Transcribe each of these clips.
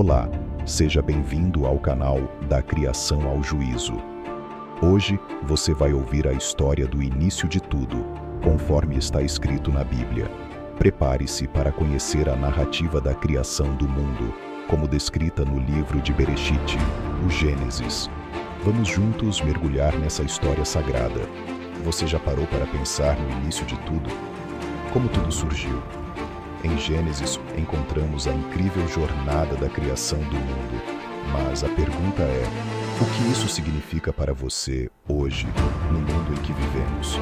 Olá, seja bem-vindo ao canal Da Criação ao Juízo. Hoje você vai ouvir a história do início de tudo, conforme está escrito na Bíblia. Prepare-se para conhecer a narrativa da criação do mundo, como descrita no livro de Bereshit, o Gênesis. Vamos juntos mergulhar nessa história sagrada. Você já parou para pensar no início de tudo? Como tudo surgiu? Em Gênesis, encontramos a incrível jornada da criação do mundo. Mas a pergunta é, o que isso significa para você, hoje, no mundo em que vivemos?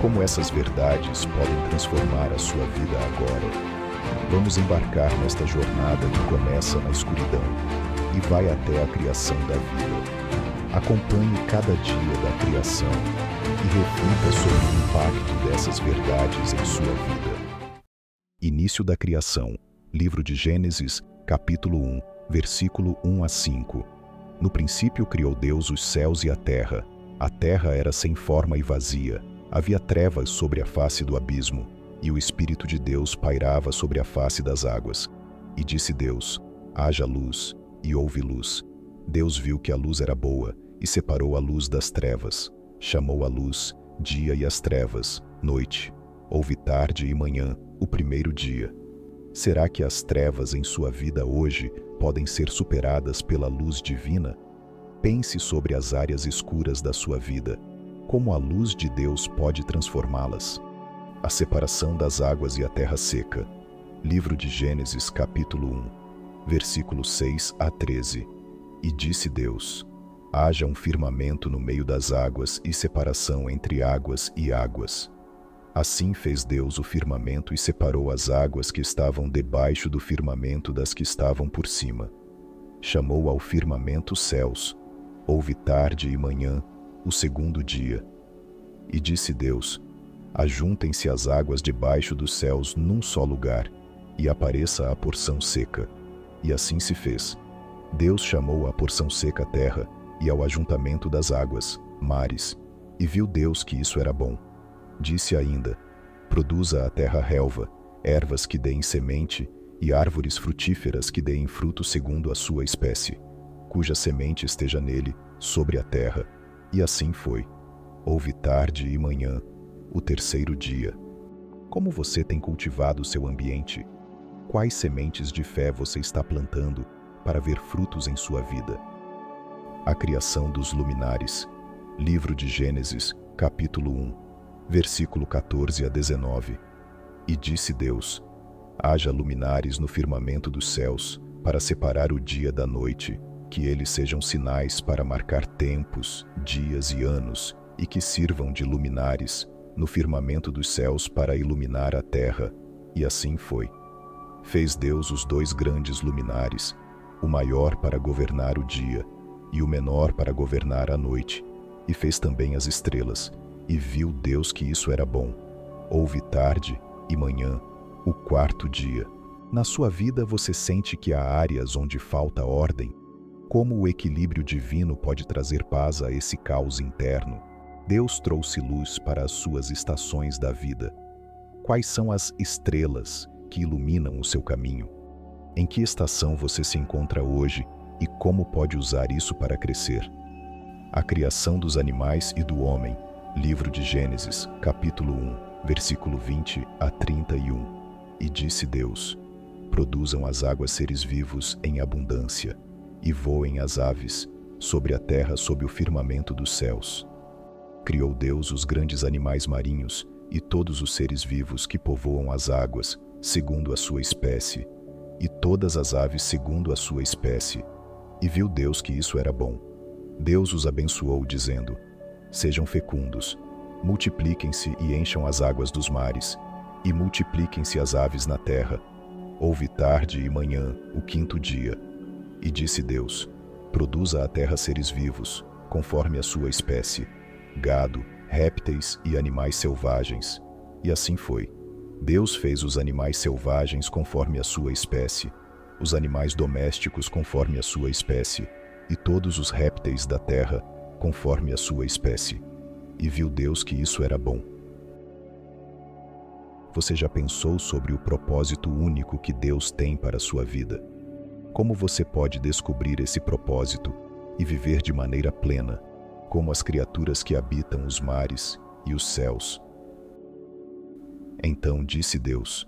Como essas verdades podem transformar a sua vida agora? Vamos embarcar nesta jornada que começa na escuridão e vai até a criação da vida. Acompanhe cada dia da criação e reflita sobre o impacto dessas verdades em sua vida. Início da criação, livro de Gênesis, capítulo 1, versículo 1 a 5. No princípio criou Deus os céus e a terra. A terra era sem forma e vazia. Havia trevas sobre a face do abismo, e o Espírito de Deus pairava sobre a face das águas. E disse Deus, haja luz, e houve luz. Deus viu que a luz era boa, e separou a luz das trevas. Chamou a luz dia e as trevas, noite. Houve tarde e manhã, o primeiro dia. Será que as trevas em sua vida hoje podem ser superadas pela luz divina? Pense sobre as áreas escuras da sua vida. Como a luz de Deus pode transformá-las? A separação das águas e a terra seca. Livro de Gênesis, capítulo 1, versículos 6 a 13. E disse Deus, haja um firmamento no meio das águas e separação entre águas e águas. Assim fez Deus o firmamento e separou as águas que estavam debaixo do firmamento das que estavam por cima. Chamou ao firmamento céus. Houve tarde e manhã, o segundo dia. E disse Deus, ajuntem-se as águas debaixo dos céus num só lugar, e apareça a porção seca. E assim se fez. Deus chamou à porção seca terra, e ao ajuntamento das águas, mares. E viu Deus que isso era bom. Disse ainda, produza a terra relva, ervas que deem semente, e árvores frutíferas que deem fruto segundo a sua espécie, cuja semente esteja nele, sobre a terra. E assim foi. Houve tarde e manhã, o terceiro dia. Como você tem cultivado seu ambiente? Quais sementes de fé você está plantando para ver frutos em sua vida? A criação dos luminares. Livro de Gênesis, capítulo 1. Versículo 14 a 19. E disse Deus, haja luminares no firmamento dos céus, para separar o dia da noite, que eles sejam sinais para marcar tempos, dias e anos, e que sirvam de luminares no firmamento dos céus para iluminar a terra. E assim foi. Fez Deus os dois grandes luminares, o maior para governar o dia, e o menor para governar a noite, e fez também as estrelas. E viu Deus que isso era bom. Houve tarde e manhã, o quarto dia. Na sua vida você sente que há áreas onde falta ordem? Como o equilíbrio divino pode trazer paz a esse caos interno? Deus trouxe luz para as suas estações da vida. Quais são as estrelas que iluminam o seu caminho? Em que estação você se encontra hoje e como pode usar isso para crescer? A criação dos animais e do homem. Livro de Gênesis, capítulo 1, versículo 20 a 31. E disse Deus, produzam as águas seres vivos em abundância, e voem as aves, sobre a terra sob o firmamento dos céus. Criou Deus os grandes animais marinhos, e todos os seres vivos que povoam as águas, segundo a sua espécie, e todas as aves segundo a sua espécie. E viu Deus que isso era bom. Deus os abençoou, dizendo, sejam fecundos, multipliquem-se e encham as águas dos mares, e multipliquem-se as aves na terra. Houve tarde e manhã, o quinto dia. E disse Deus, produza a terra seres vivos, conforme a sua espécie, gado, répteis e animais selvagens. E assim foi. Deus fez os animais selvagens conforme a sua espécie, os animais domésticos conforme a sua espécie, e todos os répteis da terra conforme a sua espécie. E viu Deus que isso era bom. Você já pensou sobre o propósito único que Deus tem para a sua vida? Como você pode descobrir esse propósito e viver de maneira plena, como as criaturas que habitam os mares e os céus? Então disse Deus: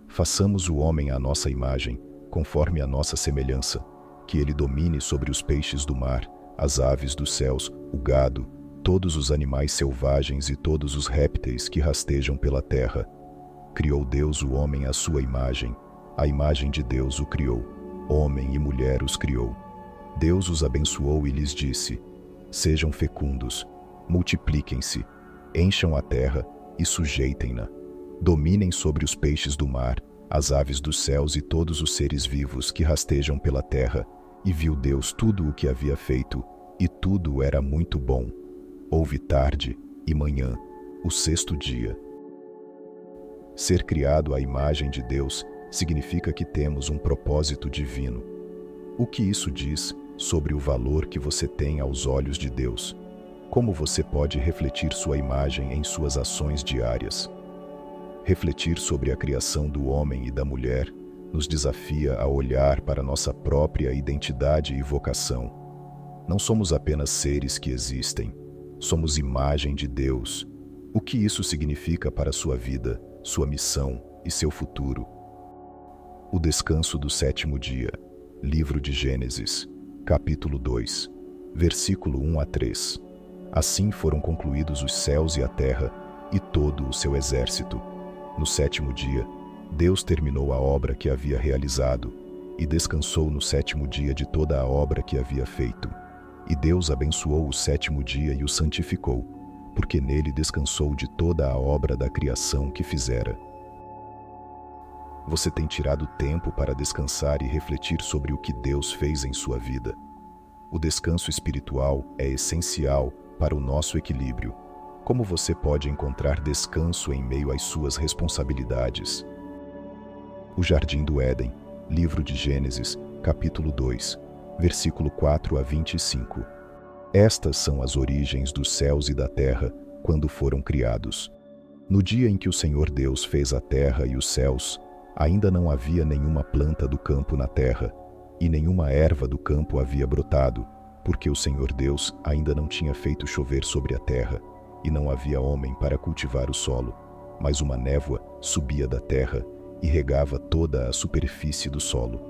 façamos o homem à nossa imagem, conforme a nossa semelhança, que ele domine sobre os peixes do mar, as aves dos céus, o gado, todos os animais selvagens e todos os répteis que rastejam pela terra. Criou Deus o homem à sua imagem, a imagem de Deus o criou, homem e mulher os criou. Deus os abençoou e lhes disse: sejam fecundos, multipliquem-se, encham a terra e sujeitem-na. Dominem sobre os peixes do mar, as aves dos céus e todos os seres vivos que rastejam pela terra. E viu Deus tudo o que havia feito, e tudo era muito bom. Houve tarde e manhã, o sexto dia. Ser criado à imagem de Deus significa que temos um propósito divino. O que isso diz sobre o valor que você tem aos olhos de Deus? Como você pode refletir sua imagem em suas ações diárias? Refletir sobre a criação do homem e da mulher nos desafia a olhar para nossa própria identidade e vocação. Não somos apenas seres que existem, somos imagem de Deus. O que isso significa para sua vida, sua missão e seu futuro? O descanso do sétimo dia. Livro de Gênesis, capítulo 2, versículo 1 a 3. Assim foram concluídos os céus e a terra, e todo o seu exército. No sétimo dia, Deus terminou a obra que havia realizado, e descansou no sétimo dia de toda a obra que havia feito. E Deus abençoou o sétimo dia e o santificou, porque nele descansou de toda a obra da criação que fizera. Você tem tirado tempo para descansar e refletir sobre o que Deus fez em sua vida? O descanso espiritual é essencial para o nosso equilíbrio. Como você pode encontrar descanso em meio às suas responsabilidades? O Jardim do Éden, livro de Gênesis, capítulo 2, versículo 4 a 25. Estas são as origens dos céus e da terra quando foram criados. No dia em que o Senhor Deus fez a terra e os céus, ainda não havia nenhuma planta do campo na terra, e nenhuma erva do campo havia brotado, porque o Senhor Deus ainda não tinha feito chover sobre a terra, e não havia homem para cultivar o solo, mas uma névoa subia da terra e regava toda a superfície do solo.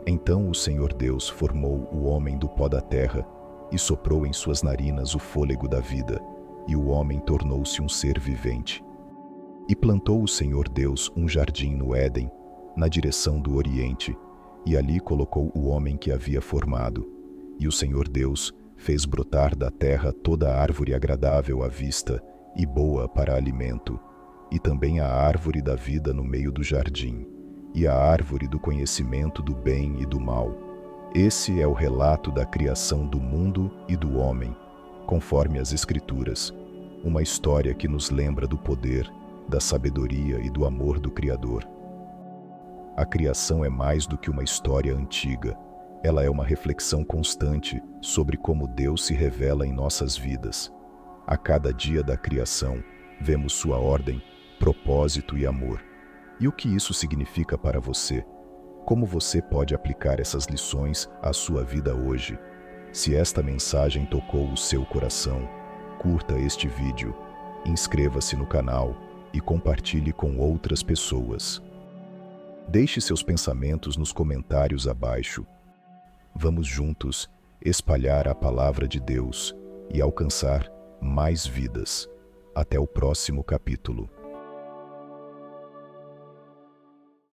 Então o Senhor Deus formou o homem do pó da terra e soprou em suas narinas o fôlego da vida, e o homem tornou-se um ser vivente. E plantou o Senhor Deus um jardim no Éden, na direção do Oriente, e ali colocou o homem que havia formado. E o Senhor Deus fez brotar da terra toda árvore agradável à vista e boa para alimento, e também a árvore da vida no meio do jardim, e a árvore do conhecimento do bem e do mal. Esse é o relato da criação do mundo e do homem, conforme as Escrituras, uma história que nos lembra do poder, da sabedoria e do amor do Criador. A criação é mais do que uma história antiga, ela é uma reflexão constante sobre como Deus se revela em nossas vidas. A cada dia da criação, vemos sua ordem, propósito e amor. E o que isso significa para você? Como você pode aplicar essas lições à sua vida hoje? Se esta mensagem tocou o seu coração, curta este vídeo, inscreva-se no canal e compartilhe com outras pessoas. Deixe seus pensamentos nos comentários abaixo. Vamos juntos espalhar a palavra de Deus e alcançar mais vidas. Até o próximo capítulo.